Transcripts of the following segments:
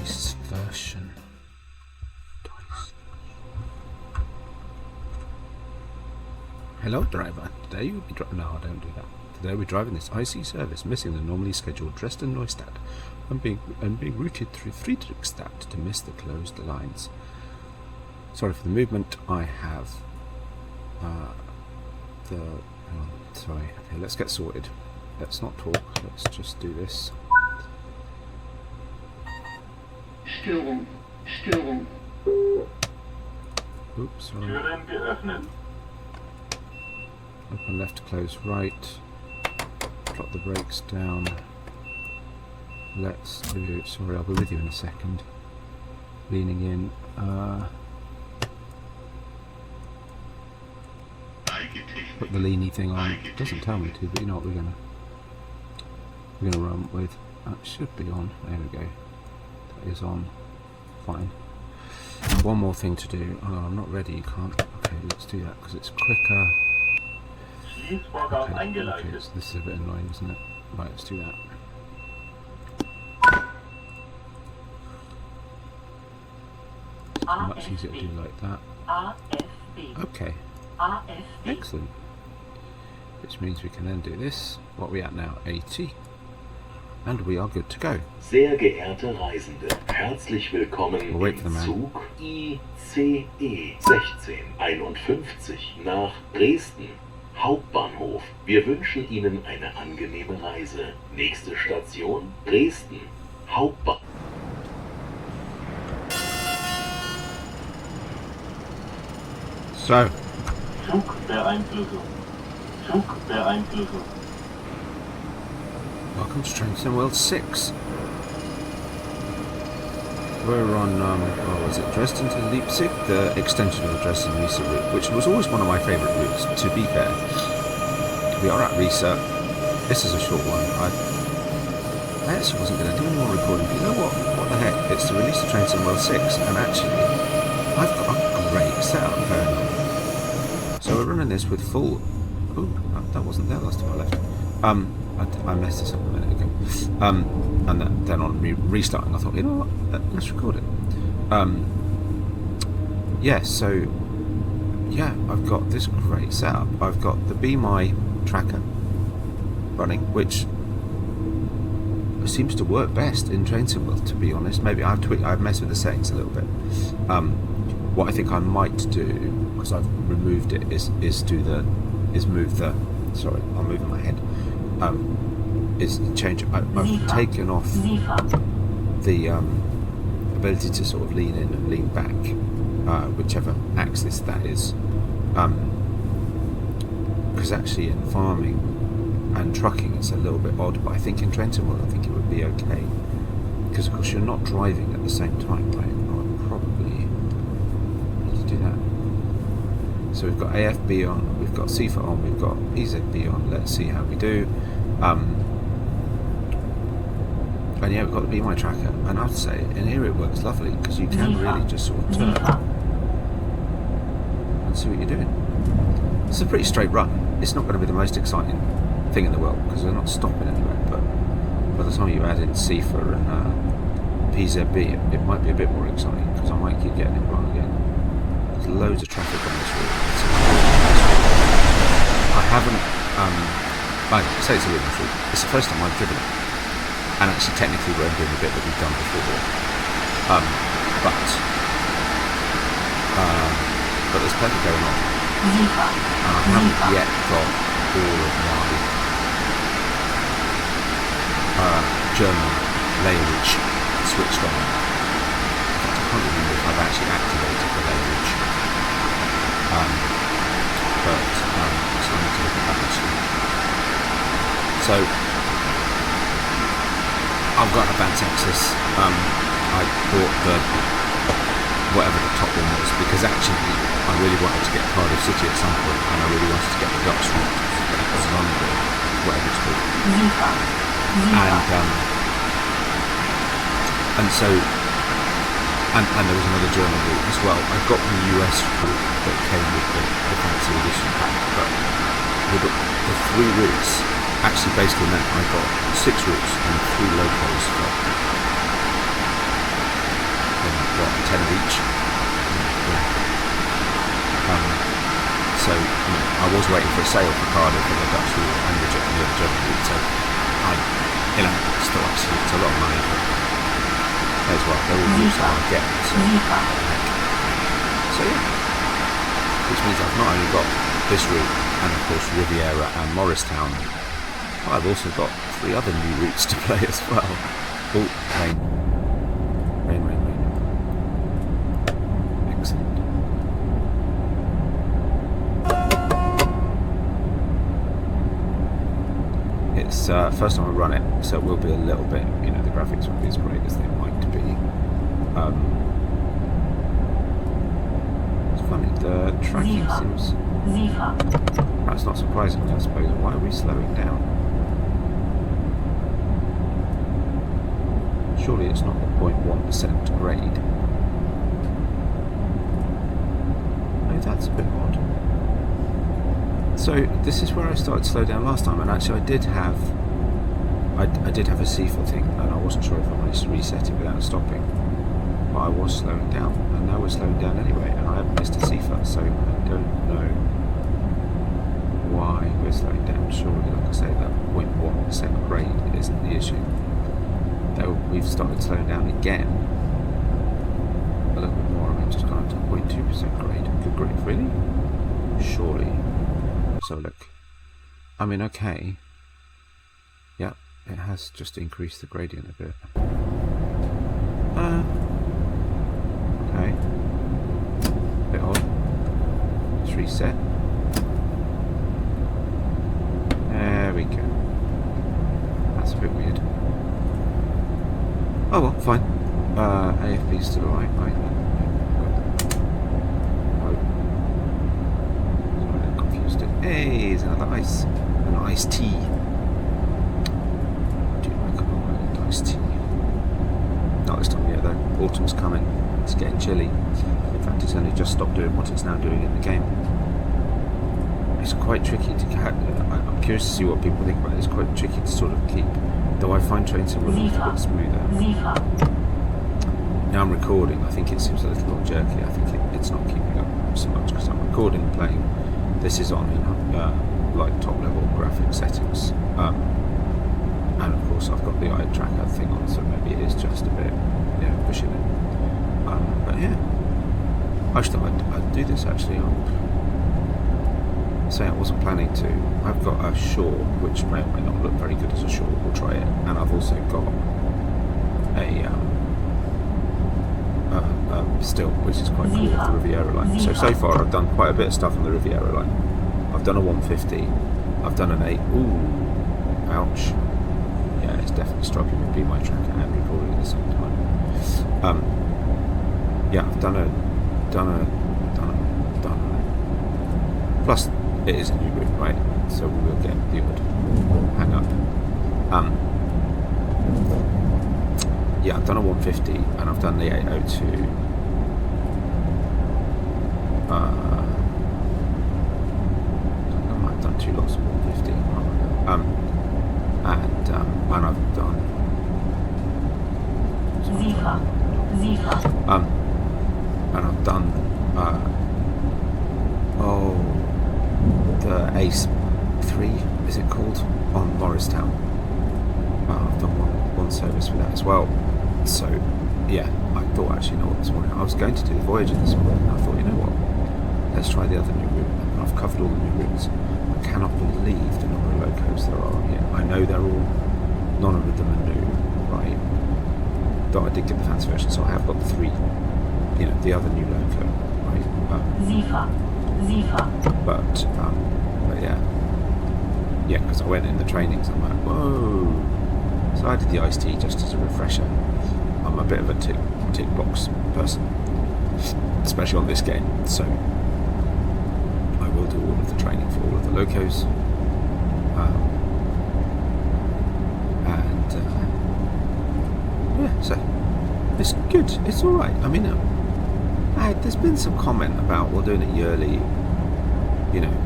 Diceversion. Hello, driver. Today you'll be driving. No, don't do that. Today we're driving this IC service, missing the normally scheduled Dresden-Neustadt, and being routed through Friedrichstadt to miss the closed lines. Sorry for the movement. I have sorry. Okay, let's get sorted. Let's not talk. Let's just do this. Störung. Störung. Oops, sorry. Türen geöffnet. Open left, close right. Drop the brakes down. Let's do. Sorry, I'll be with you in a second. Leaning in. Put the leany thing on. It doesn't tell me to, but you know what we're gonna run with. That should be on. There we go. That is on. Fine. One more thing to do. Oh, I'm not ready. You can't. Okay, let's do that because it's quicker. Okay, so this is a bit annoying, isn't it? Right, let's do that. It's much easier to do like that. Okay. Excellent. Which means we can then do this. What are we at now? 80. And we are good to go. Sehr geehrte Reisende, herzlich willkommen im Zug ICE 1651 nach Dresden. Hauptbahnhof. Wir wünschen Ihnen eine angenehme Reise. Nächste Station Dresden. Hauptbahnhof. So. Zugbeeinflussung. Zugbeeinflussung. Welcome to Trains World 6. We're on, what was it, Dresden to Leipzig, the extension of the Dresden-Riesa route, which was always one of my favourite routes, to be fair. We are at Riesa. This is a short one. I actually wasn't going to do any more recording, but you know what? What the heck? It's to release the Trains World 6, and actually, I've got a great setup going on. So we're running this with full... Ooh, that wasn't there last time I left. I messed this up a minute ago. And then on restarting, I thought, you know what, let's record it. Yeah, so, yeah, I've got this great setup. I've got the Be My tracker running, which seems to work best in Train Sim World, to be honest. Maybe I've messed with the settings a little bit. What I think I might do, because I've removed it, is move the... Sorry, I'm moving my head. Is change. I've taken off the ability to sort of lean in and lean back, whichever axis that is. Because actually in farming and trucking it's a little bit odd, but I think in Trenton World I think it would be okay. Because of course you're not driving at the same time, right? I'll probably need to do that. So we've got AFB on, we've got CFA on, we've got PZB on. Let's see how we do. And yeah, we've got the Be My tracker, and I have to say, in here it works lovely because you can really just sort of turn and see what you're doing. It's a pretty straight run. It's not going to be the most exciting thing in the world because they're not stopping anywhere, but by the time you add in CFA and PZB, it might be a bit more exciting because I might keep getting it wrong again. There's loads of traffic on this route. I haven't, I say it's a really nice route. It's the first time I've driven it. And actually technically we're doing a bit that we've done before. But there's plenty going on. And I haven't yet got all of my German language switched on. I can't remember if I've actually activated the language. But so I need to look at that actually. So I've got an advanced access. I bought the whatever the top one was because actually I really wanted to get Cardiff City at some point, and I really wanted to get the Dutch route that was London, whatever it's called. And so and there was another German route as well. I got the US route that came with the fancy edition pack, but with the three routes actually basically meant I got 6 routes and 3 locals. 10 of each. So I was waiting for a sale for Cardiff and the Dutch route and the German route, so still obviously it's a lot of money as well. They're all routes that I get. So yeah, which means I've not only got this route and of course Riviera and Morristown, but I've also got 3 other new routes to play as well. Oh, rain. Excellent. It's first time I run it, so it will be a little bit, the graphics won't be as great as they might be. It's funny, the tracking seems... That's not surprisingly, I suppose. Why are we slowing down? Surely it's not the 0.1% grade. Oh, that's a bit odd. So this is where I started to slow down last time, and actually I did have a CFA thing, and I wasn't sure if I managed to reset it without stopping. But I was slowing down, and now we're slowing down anyway, and I haven't missed a CFA, so I don't know why we're slowing down. Surely, like I say, that 0.1% grade isn't the issue. Though we've started slowing down again a little bit more. I mean, just gone to 0.2% grade. Good grief, really? Surely. So look, I mean, okay. Yeah, it has just increased the gradient a bit. Okay. Bit odd. Let's reset. There we go. That's a bit weird. Oh well, fine. AFB is still alright. Sorry, I confused it. Hey, there's another ice. An iced tea. Do you like an iced tea? Not this time of year though. Autumn's coming. It's getting chilly. In fact, it's only just stopped doing what it's now doing in the game. It's quite tricky to catch. I'm curious to see what people think about it. It's quite tricky to sort of keep. Though I find trains a little bit smoother. Now I'm recording. I think it seems a little more jerky. I think it's not keeping up so much because I'm recording and playing. This is on like top level graphic settings, and of course I've got the eye tracker thing on, so maybe it is just a bit pushing it. But yeah, I just thought I'd do this actually. Say I wasn't planning to. I've got a short, which may or may not look very good as a short. We'll try it. And I've also got a still, which is quite cool, the Riviera line. So far I've done quite a bit of stuff on the Riviera line. I've done a 150. I've done an 8. Ooh, ouch. Yeah, it's definitely struggling with my tracker and recording at the same time. Yeah, I've done a. Plus, it is a new route, right? So we will get the odd hang up. Yeah, I've done a 150 and I've done the 802. I might have done 2 lots of 150. And I've done. And I've done. The Ace 3, is it called, on Morristown. I've done one service with that as well. So yeah, I thought actually, this morning I was going to do the Voyager this morning, and I thought, let's try the other new route. And I've covered all the new routes. I cannot believe the number of locos there are on here. I know they're all, none of them are new, right? Though I did get the fancy version, so I have got 3, the other new loco, right? But yeah, because I went in the trainings, I'm like, whoa. So I did the iced tea just as a refresher. I'm a bit of a tick box person, especially on this game. So I will do all of the training for all of the locos. Yeah, so it's good. It's all right. I mean, there's been some comment about doing it yearly.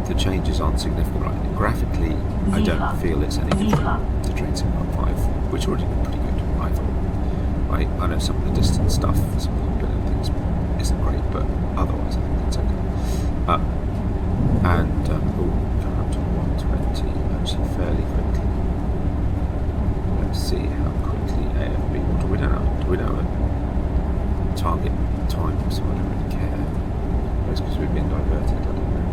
The changes aren't significant. Right? Graphically, I don't feel it's any different to Train Sim 1.5, which already been pretty good, I thought. Right? I know some of the distance stuff, some of the things, isn't great, but otherwise I think it's okay. And going up to 120 actually fairly quickly. Let's see how quickly AFB. Or do we know? Do we know a target time? So I don't really care. It's because we've been diverted. I don't know.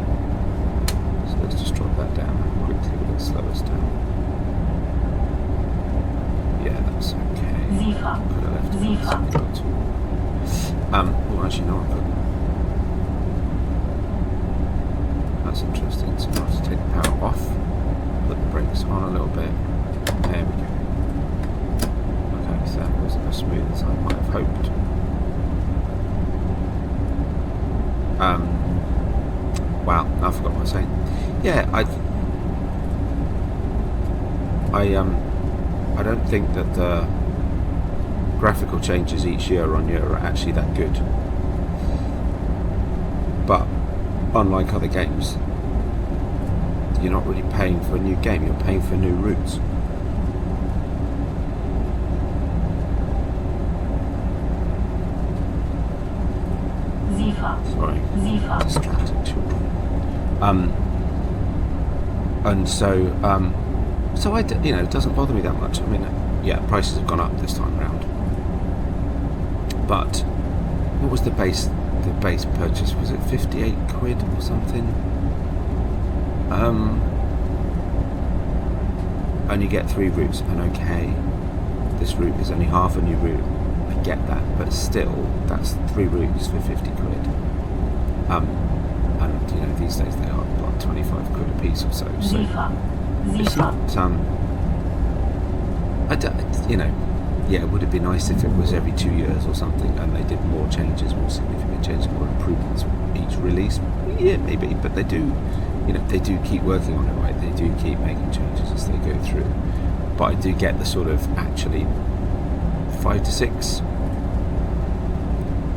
So let's just drop that down. How quickly will it slow us down? Yeah, that's okay. Could have left it a second or two. Well, actually, no, I couldn't. That's interesting. So I'll have to take the power off, put the brakes on a little bit. There we go. Okay, so that wasn't as smooth as I might have hoped. Wow, I forgot what I was saying. Yeah, I don't think that the graphical changes each year on year are actually that good. But unlike other games, you're not really paying for a new game, you're paying for new routes. Sorry, distracted children. And so, it doesn't bother me that much. I mean, yeah, prices have gone up this time round. But what was the base purchase? Was it 58 quid or something? And you get 3 routes, and okay, this route is only half a new route. I get that, but still, that's 3 routes for 50 quid. And these days they are like 25 quid a piece or so. So it's not. Yeah, it would have been nice if it was every 2 years or something, and they did more changes, more significant changes, more improvements each release. Yeah, maybe, but they do. They do keep working on it, right? They do keep making changes as they go through. But I do get the sort of actually 5 to 6.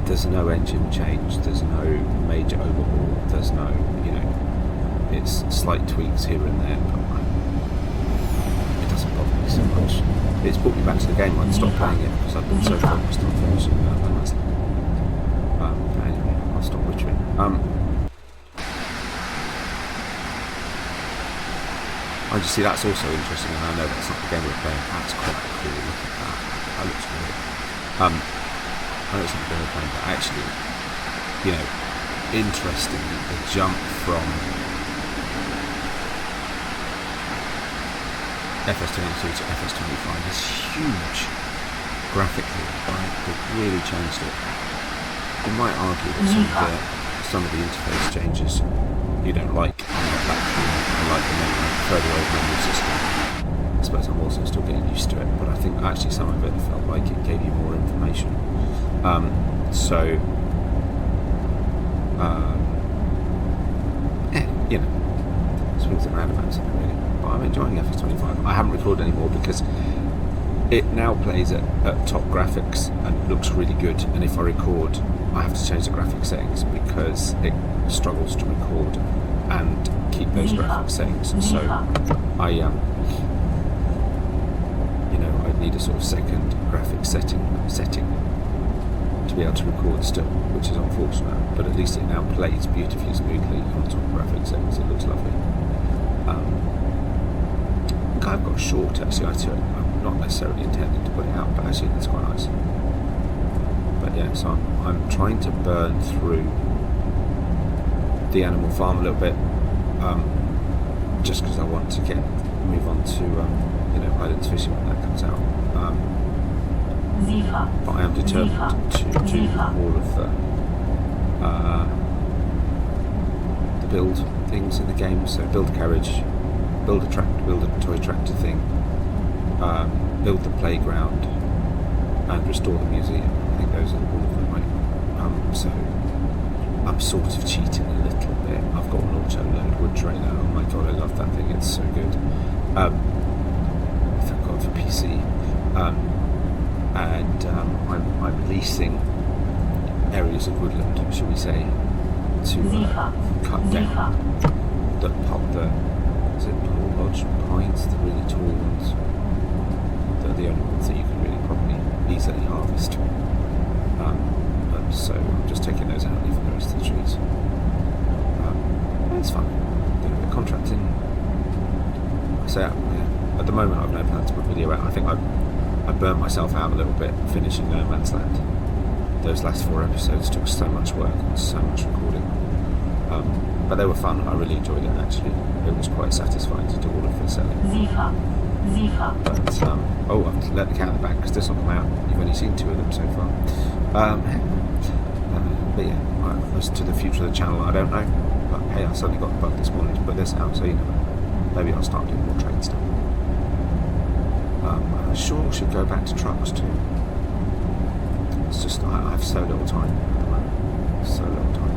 There's no engine change. There's no major overhaul. There's no, it's slight tweaks here and there, but it doesn't bother me so much. It's brought me back to the game. I'd stopped playing it because I've been so focused on finishing that. But anyway, I'll stop wittering. I just see that's also interesting, and I know that's not the game we're playing. That's quite cool. Look at that. That looks good. I know it's not the game we're playing, but actually, interesting. The jump from FS22 to FS25 is huge graphically. Right? They've really changed it. You might argue that some of the interface changes you don't like on the platform. I like the further old menu system. I suppose I'm also still getting used to it, but I think actually some of it felt like it gave you more information. Swings and roundabouts in it really. But I'm enjoying FS25. I haven't recorded anymore because it now plays at top graphics and looks really good, and if I record I have to change the graphic settings because it struggles to record and keep those graphic settings. So I need a sort of second graphic setting to be able to record still, which is unfortunate, but at least it now plays beautifully smoothly on top graphic settings. It looks lovely. I've got a short actually. I'm not necessarily intending to put it out, but actually it's quite nice. But yeah, so I'm trying to burn through the Animal Farm a little bit, just because I want to move on to Islands Fishing when that comes out. But I am determined to do all of the build things in the game. So build a carriage, build a toy tractor thing, build the playground, and restore the museum. I think those are all of them, right? So I'm sort of cheating a little bit. I've got an auto load wood trailer. Oh my god, I love that thing. It's so good. Thank God for PC. And I'm leasing areas of woodland, shall we say, to cut down the Paul Lodge pines, the really tall ones. They're the only ones that you can really probably easily harvest. So I'm just taking So yeah, at the moment I've no plans to put video out. I think I burned myself out a little bit finishing No Man's Land. Those last 4 episodes took so much work and so much recording. But they were fun. I really enjoyed it actually. It was quite satisfying to do all of the selling. But oh, I've let the cat in the back because this will come out. You've only seen 2 of them so far. But yeah, as to the future of the channel, I don't know. But hey, I suddenly got the bug this morning to put this out, so you know, maybe I'll start doing more train stuff. I sure should go back to trucks too. It's just I have so little time. So little time.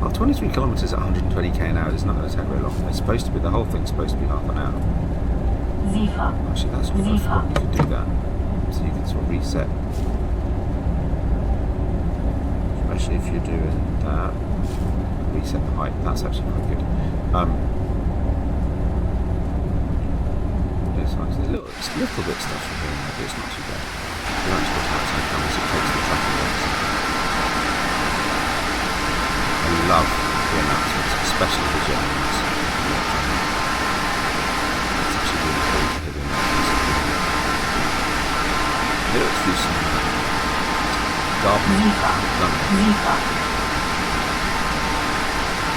Well, 23 kilometres at 120k an hour is not going to take very long. It's supposed to be, the whole thing's supposed to be half an hour. Actually, that's good. I forgot you could do that. So you can sort of reset. Especially if you're doing that. Reset the height. That's actually quite good. There's a little bit stuff from here, but it's not too bad. You actually got outside cameras, it takes the traffic lights. I love the announcements, especially the Germans. It's actually really cool to hear the announcements. Here it's through some gardens, London.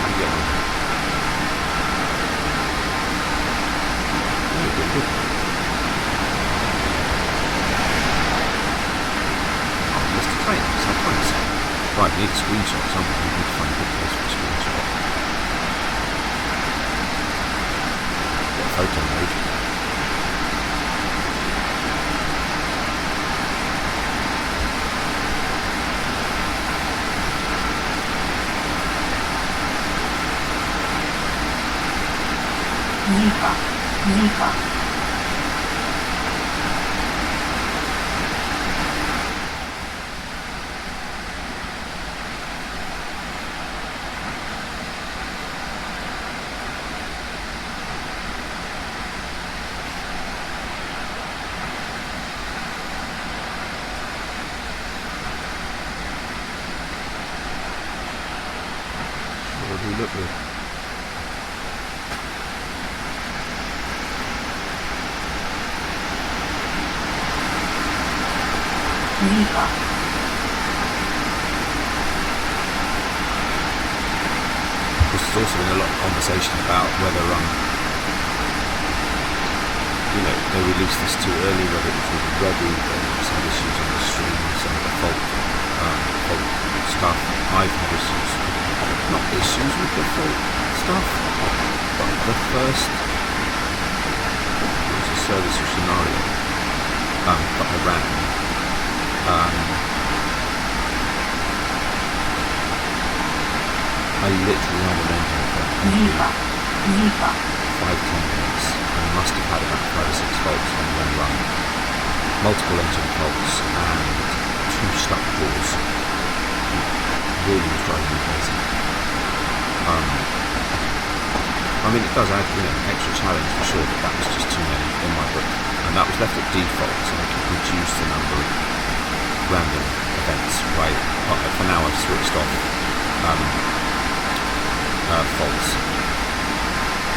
And yeah. Really good. Oh, Mr. Train, sometimes. Right, we need a screenshot somewhere. We need to find a good place for a screenshot. Got a photo mode. What do we look with? There's also been a lot of conversation about whether, you know, they released this too early, whether it was really ready, whether it was some issues on the stream, some of the fault stuff. I've had issues, not issues with the fault stuff, but the first, it was a service or scenario, that I ran. I literally had an engine for 5-10 minutes and must have had about 5 or 6 faults on one run. Multiple engine faults and 2 stuck doors. It really was driving me crazy. I mean, it does add, you know, an extra challenge for sure, but that was just too many in my book. And that was left at default, so I could reduce the number of random events, right? For now I've switched off faults,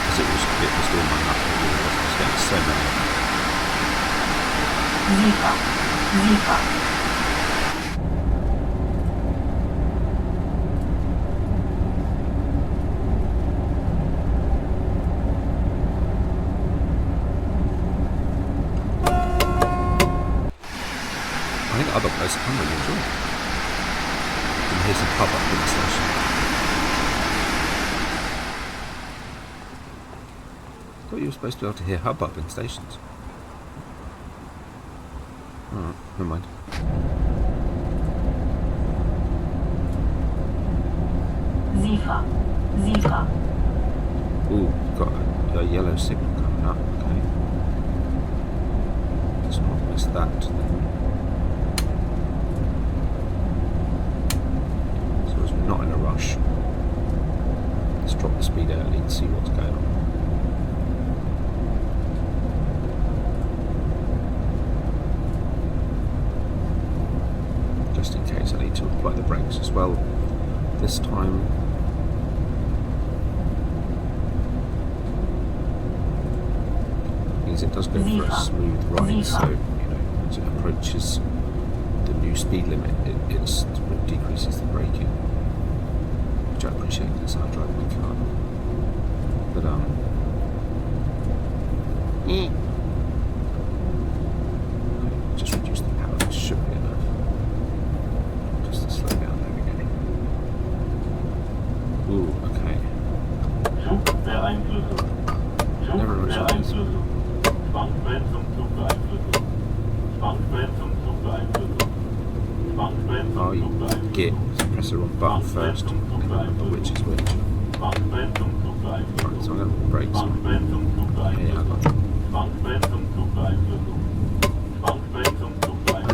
because it was doing my nut, it really was. I was getting so many of them. I think other places I'm really enjoying it. And here's a pub up in the station. I thought you were supposed to be able to hear hubbub in stations. Alright, never mind. Ooh, got a yellow signal coming up, okay. Let's not miss that then. So as we're not in a rush, let's drop the speed early and see what's going on. Just in case I need to apply the brakes as well this time. things it does go for a smooth ride, so as it approaches the new speed limit, it decreases the braking, which I appreciate because I drive my car. But just reduce the power. This should be enough. Just to slow down. There we go. Ooh, okay. Zugbeeinflussung. Never Zugbeeinflussung. Zwangsbremsung, Zugbeeinflussung. Zwangsbremsung, Zugbeeinflussung. Zwangsbremsung, Oh, you get press the wrong button first, and remember which is which. Zwangsbremsung, Right, Zugbeeinflussung. so I'm going to brake. Zwangsbremsung, Yeah, I Zugbeeinflussung. got it. Zwangsbremsung, Zugbeeinflussung. Zwangsbremsung, Zugbeeinflussung. I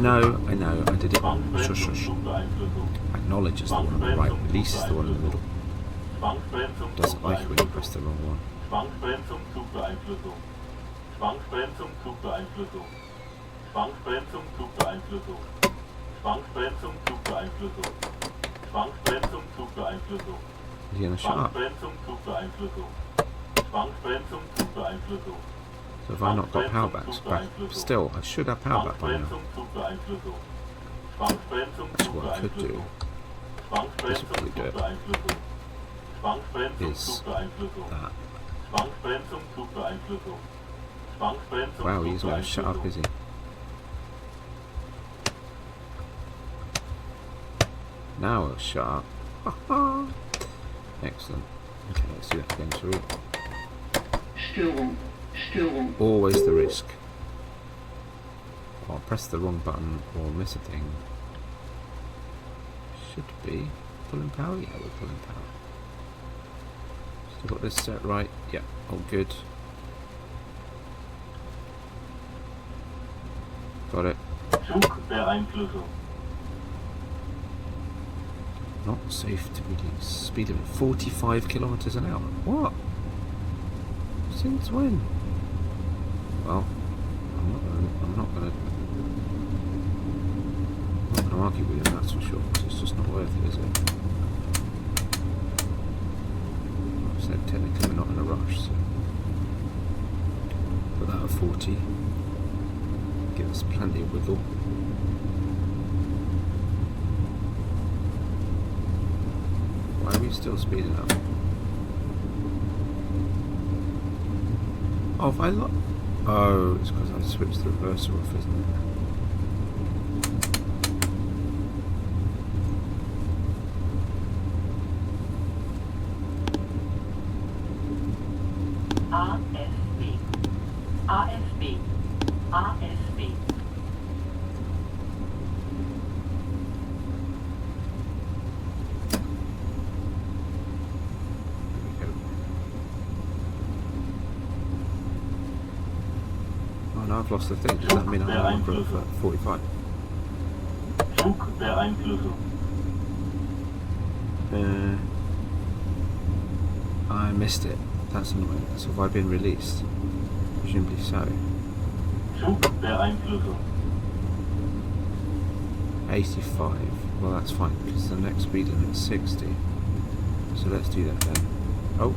know, I did it. Zwangsbremsung, Shush. Zugbeeinflussung. Acknowledge is the one on the right, release is the one in the middle. Zwangsbremsung, Doesn't like it when you press the wrong one. Zwangsbremsung, Zugbeeinflussung. Zwangsbremsung, Zugbeeinflussung. Zwangsbremsung, Zugbeeinflussung. Zwangsbremsung, Zugbeeinflussung. Zwangsbremsung, Zugbeeinflussung. Is he going to shut up? Zwangsbremsung, Zugbeeinflussung. Zwangsbremsung, Zugbeeinflussung. So have I not got power backs back? Still, I should have power back by now. Zwangsbremsung, Zugbeeinflussung. Zwangsbremsung, That's what I could do. Zwangsbremsung, This would probably do it. Zugbeeinflussung. Zwangsbremsung, Is Zugbeeinflussung. that. Zwangsbremsung, Zugbeeinflussung. Zwangsbremsung, Wow, he's going to shut up, is he? Now he'll shut up. Excellent. Okay, let's do that again, shall we? Störung, Störung, Always the risk. I'll press the wrong button or miss a thing. Should be pulling power. Yeah, we're pulling power. Still got this set right. Yeah, all good. Got it. Zugbeeinflussung. Not safe to release. Speed limit 45 kilometers an hour. What? Since when? Well, I'm not gonna argue with him, that's for sure. It's just not worth it, is it? Like I said, technically we're not in a rush, so put that at 40. Give us plenty of wiggle. Why are we still speeding up? Oh, if I look. Oh, it's because I switched the reverser off, isn't it? AFB. AFB. AFB. Oh no, I've lost the thing. Does that mean I'm on for 45? Zugbeeinflussung. I missed it. That's annoying. So have I been released? Presumably so. Zugbeeinflussung. 85. Well, that's fine because the next speed limit is 60. So let's do that then. Oh,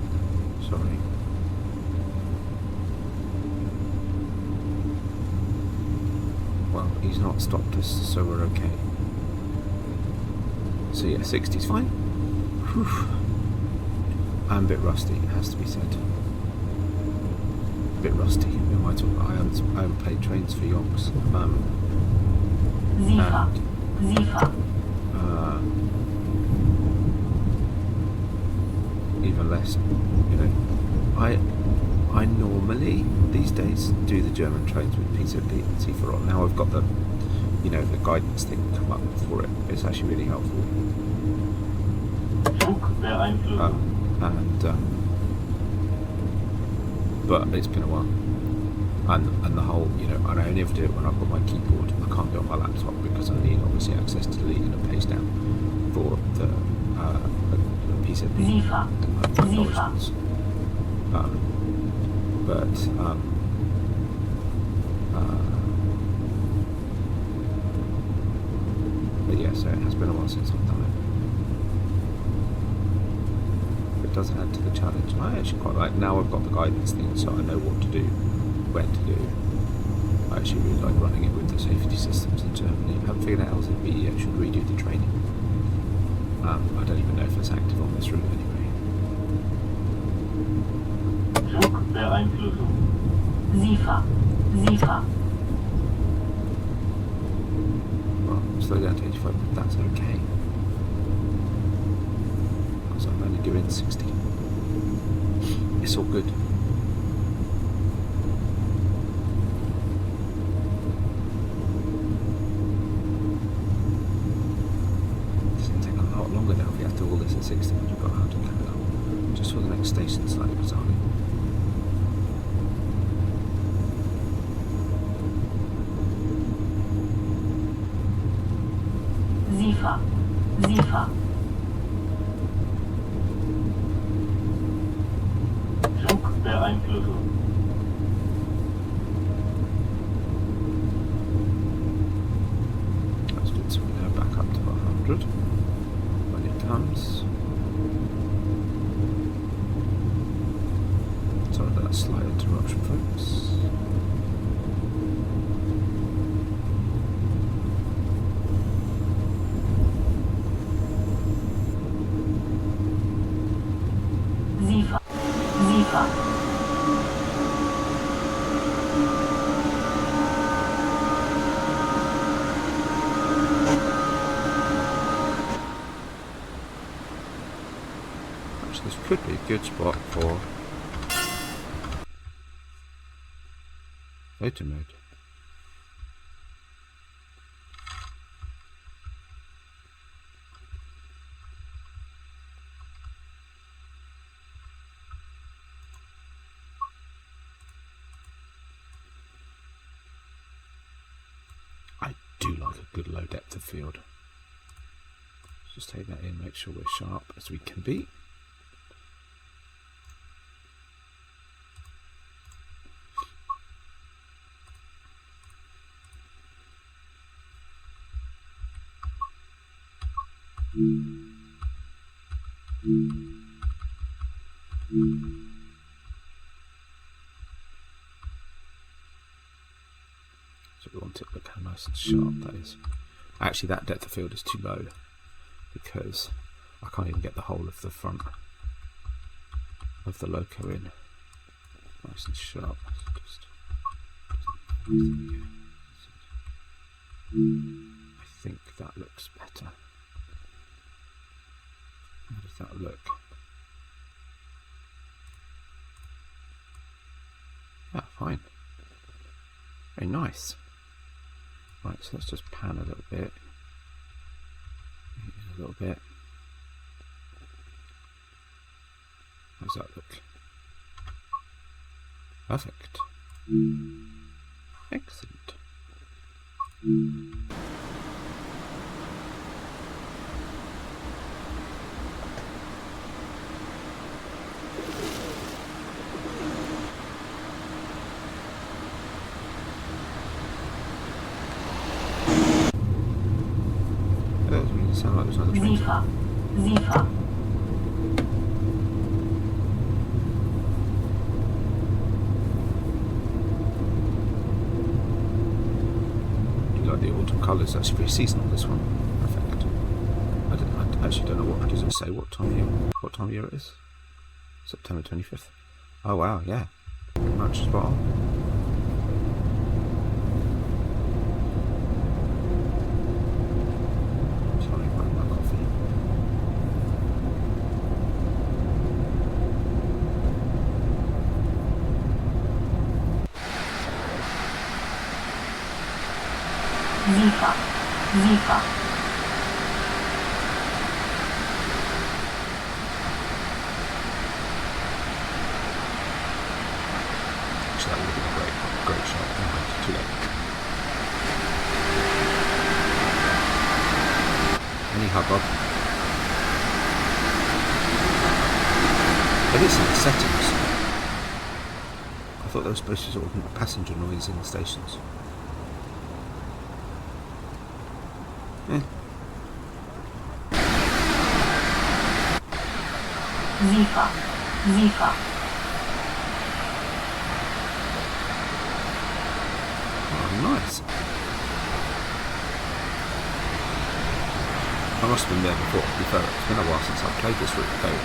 sorry. Well, he's not stopped us, so we're okay. So yeah, 60's fine. Whew. I'm a bit rusty, it has to be said. A bit rusty. Who am I talking about? I haven't played trains for yonks. Sicher. And, Sicher. even less, you know. I normally these days do the German trains with Diceversion. Now I've got the, you know, the guidance thing come up for it. It's actually really helpful. Zugbeeinflussung. But it's been a while, and the whole, you know, and I only ever do it when I've got my keyboard. I can't do it on my laptop because I need obviously access to delete and paste down for the piece of Sicher. acknowledgements. But yeah, so it has been a while since I've done it. It does add to the challenge. I actually quite like, now I've got the guidance thing, so I know what to do where to do. I actually really like running it with the safety systems in Germany. I haven't figured out how we should redo the training. I don't even know if it's active on this route anyway. Zugbeeinflussung. SIFA. SIFA. Well, slow down to 85, but that's okay. Because I'm only doing 60. It's all good. It's going to take a lot longer now if you have to do all this at 60 when you've got 100 coming up. Just for the next station, slightly bizarrely. SIFA. SIFA. Zugbeeinflussung. Let's do this one now back up to 100 when it comes. Sorry for that slight interruption, folks. SIFA. SIFA. Actually, this could be a good spot for photo mode. I do like a good low depth of field. Let's just take that in, make sure we're sharp as we can be. So we want it to look how nice and sharp that is. Actually, that depth of field is too low because I can't even get the whole of the front of the loco in. Nice and sharp. I think that looks better. How does that look? Yeah, fine. Very nice. Right, so let's just pan a little bit. A little bit. How does that look? Perfect. Excellent. That doesn't sound like there's another train. SIFA. SIFA. Do you like the autumn colours? That's pretty seasonal, this one. Perfect. I actually don't know what does it say. What time of year it is? September 25th. Oh wow, yeah. Pretty much spot on. Sorry about my coffee. SIFA. SIFA. Actually, that would have been a great shot. Too late. Any hubbub. It is in the settings. I thought there was supposed to be sort of passenger noise in the stations. SIFA. SIFA. Nice. I must have been there before, to be fair. It's been a while since I've played this route, though.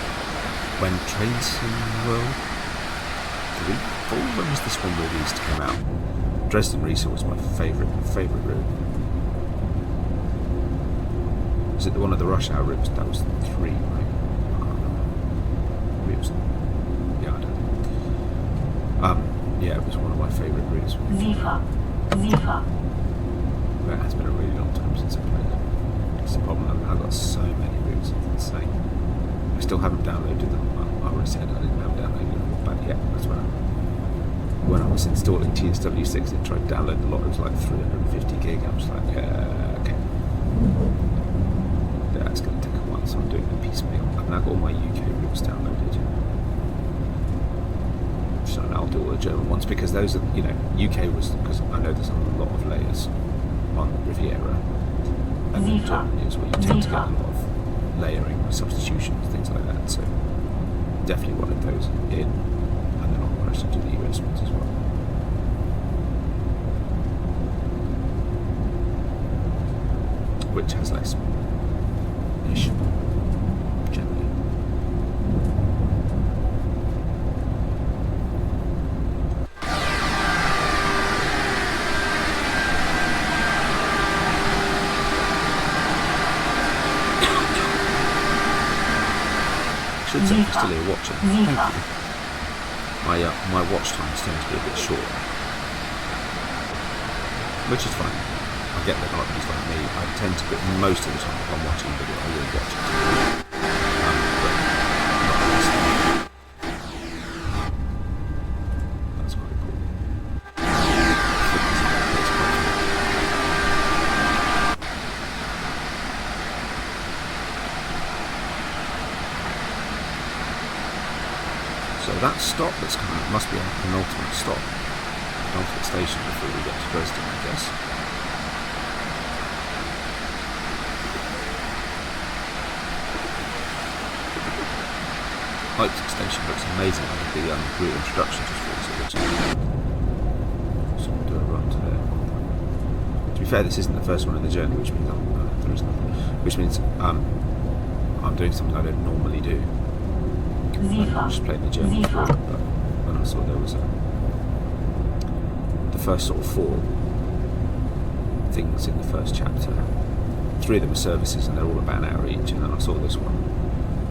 When Trains in World 3, 4, when was this one released to come out? Dresden Riesa was my favourite route. Was it the one of the rush hour routes? That was 3, right? I can't remember. Maybe it was... Yeah, I don't know. Yeah, it was one of my favourite routes. Zifa. But it has been a really long time since I played it. It's the problem. I've got so many routes, it's insane. I still haven't downloaded them. I already said I didn't have downloaded them, but yeah, that's when I was installing TSW6, it tried to download the lot. It was like 350 gig. I was like, okay. Yeah, it's going to take a while, so I'm doing it piecemeal. I've now got all my UK routes downloaded. So I'll do all the German ones because those are, you know, UK was, because I know there's a lot of layers on Riviera. And Germany is where you tend to get a lot of layering, substitutions, things like that. So definitely wanted those in, and then I'll actually do the US ones as well. Which has less ish, generally. I should say I'm still here watching. Thank you. My watch times tend to be a bit shorter, which is fine. I get that a lot of people like me. I tend to, but most of the time if I'm watching a video, I will watch it. But not listening. That's quite cool. So that stop that's coming up must be our penultimate stop, penultimate station before we get to Dresden, I guess. Leipzig station looks amazing. I had the route introduction just for it looks amazing. So we'll do a run to there. To be fair, this isn't the first one in the journey, which means there is nothing. Which means I'm doing something I don't normally do. I just played the journey before, but when I saw there was the first sort of 4 things in the first chapter, 3 of them are services and they're all about an hour each, and then I saw this one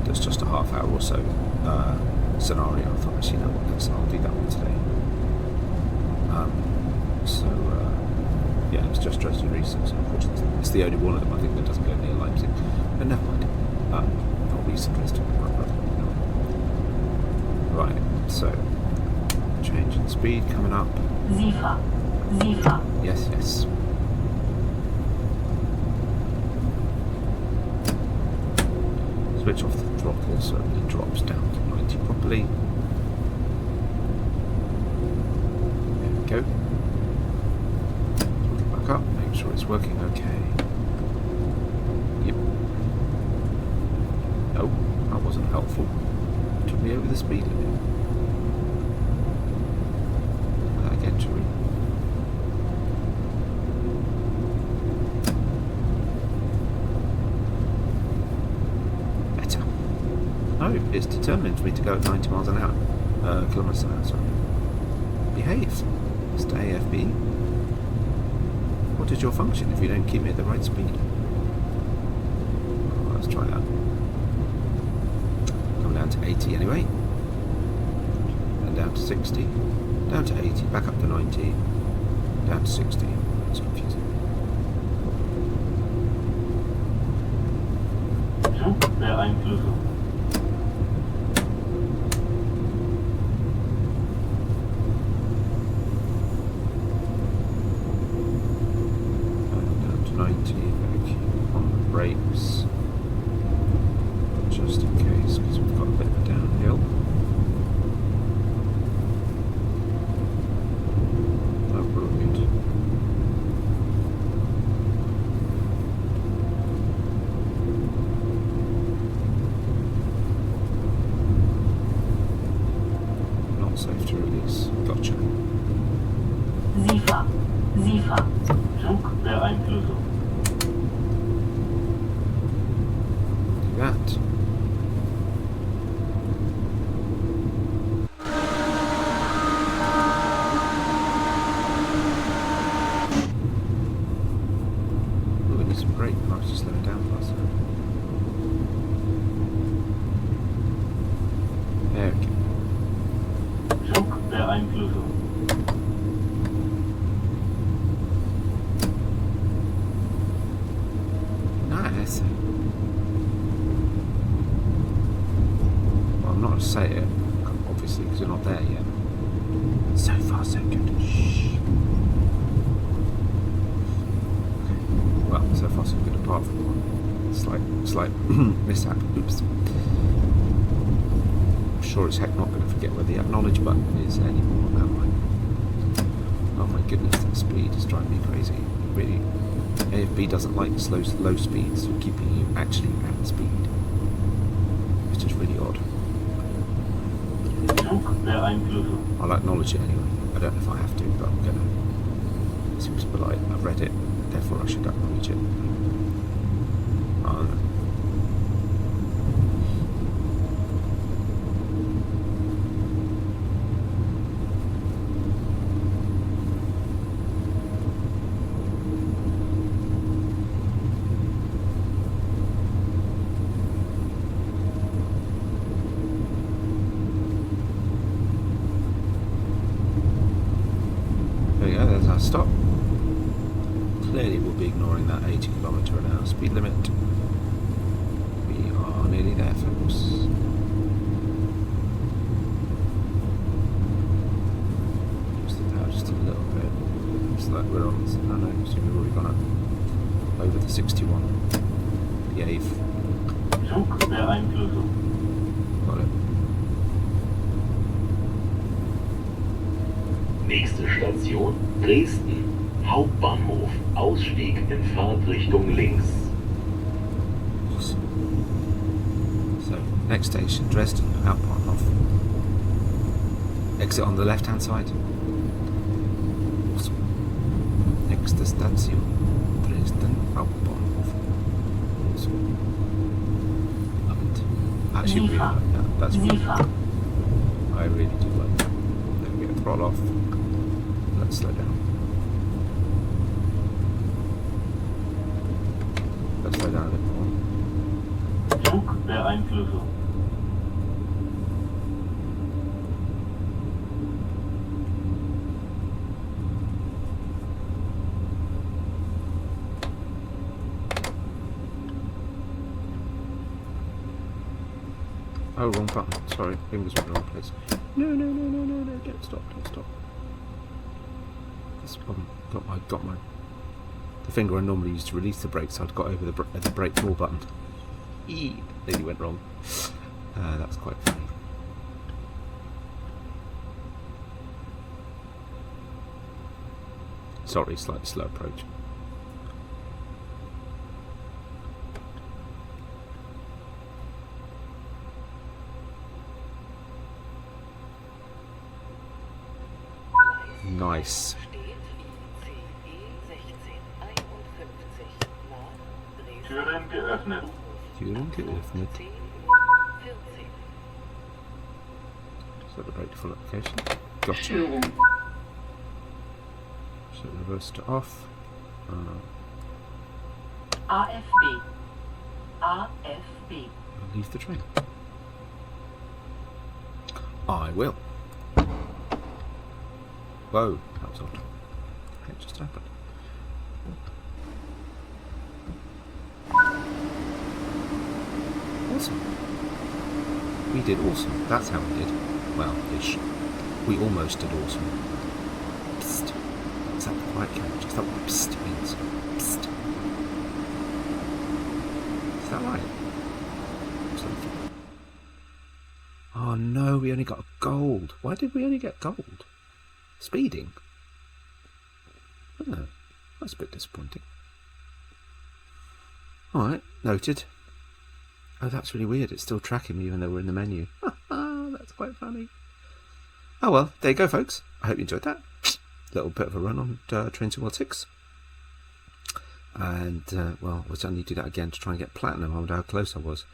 that's just a half hour or so scenario. I thought, actually, you know what, I'll do that one today. Yeah, it's just Dresden Riesa, so unfortunately it's the only one of them I think that doesn't go near Leipzig, but never mind. Not Riesa, Dresden, right, so change in speed coming up. Zifa. Yes. Switch off the throttle so it drops down to 90 properly. There we go. Throttle back up, make sure it's working okay. Yep. No, that wasn't helpful. Took me over the speed limit. That again, shall we? No, it's determined for me to go at 90 miles an hour. Kilometres an hour, sorry. Behave, Mr. AFB. What is your function if you don't keep me at the right speed? Well, let's try that. Come down to 80 anyway. And down to 60. Down to 80, back up to 90. Down to 60. It's confusing. Zug Beeinflussung. Down to 90, back on the brakes. Just in case, because we've got a bit of a downhill. Oh, brilliant. Not safe to release. Gotcha. Zifa. to slow it down faster. There we go. Zug der Einflüsse. Nice. Well, I'm not going to say it, obviously, because you're not there yet. So far, so good. Shh. Well, so far so good apart from one slight mishap. Oops. I'm sure as heck not going to forget where the acknowledge button is anymore, am I? Oh my goodness, that speed is driving me crazy. Really, AFB doesn't like low speeds, so keeping you actually at speed. It's just really odd. Zug der Einflüsse. I'll acknowledge it anyway. I don't know if I have to, but I'm gonna. It seems polite. I've read it, therefore I should acknowledge it. I don't know. There we go, there's our stop. Clearly we'll be ignoring that 80 km/h speed limit. We are nearly there, folks. Just the power just a little bit. It's like we're on, oh no, so we've already gone up over the 61. Behave. Zug der Einflüsse. Got it. Nächste Station Dresden. Hauptbahnhof. Ausstieg in Fahrtrichtung links. Awesome. So, next station, Dresden, Hauptbahnhof. Exit on the left hand side. Awesome. Nächste Station, Dresden, Hauptbahnhof. Awesome. Love it. Actually, really like that. That's really Sifa. I really do like that. Then we get a throttle off. Let's slow down. Let's slow down a bit more. Zug der Einflüsse. Oh, wrong button. Sorry, fingers were in the wrong place. No, don't stop. This one got my the finger I normally use to release the brakes. I'd got over the brake pull button. Nearly went wrong. That's quite funny. Sorry, slightly slow approach. Nice. Türen geöffnet. Türen geöffnet. So the brake full application. Gotcha. Störung, So reverse to off. AFB. AFB. Leave the train. I will. Whoa, that was odd. It just happened. Awesome. We did awesome. That's how we did. Well, ish. We almost did awesome. Psst. Is that the right character? Is that what psst means? Psst. Is that right? Something. Oh no, we only got gold. Why did we only get gold? Speeding? Oh, that's a bit disappointing. Alright, noted. Oh, that's really weird. It's still tracking me even though we're in the menu. That's quite funny. Oh well, there you go, folks. I hope you enjoyed that. Little bit of a run on Train 216. And, well, we'll certainly do that again to try and get platinum. I wonder how close I was.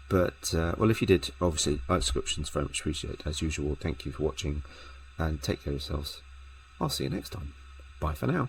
But, well, if you did, obviously, like subscriptions, very much appreciated. As usual, thank you for watching. And take care of yourselves. I'll see you next time. Bye for now.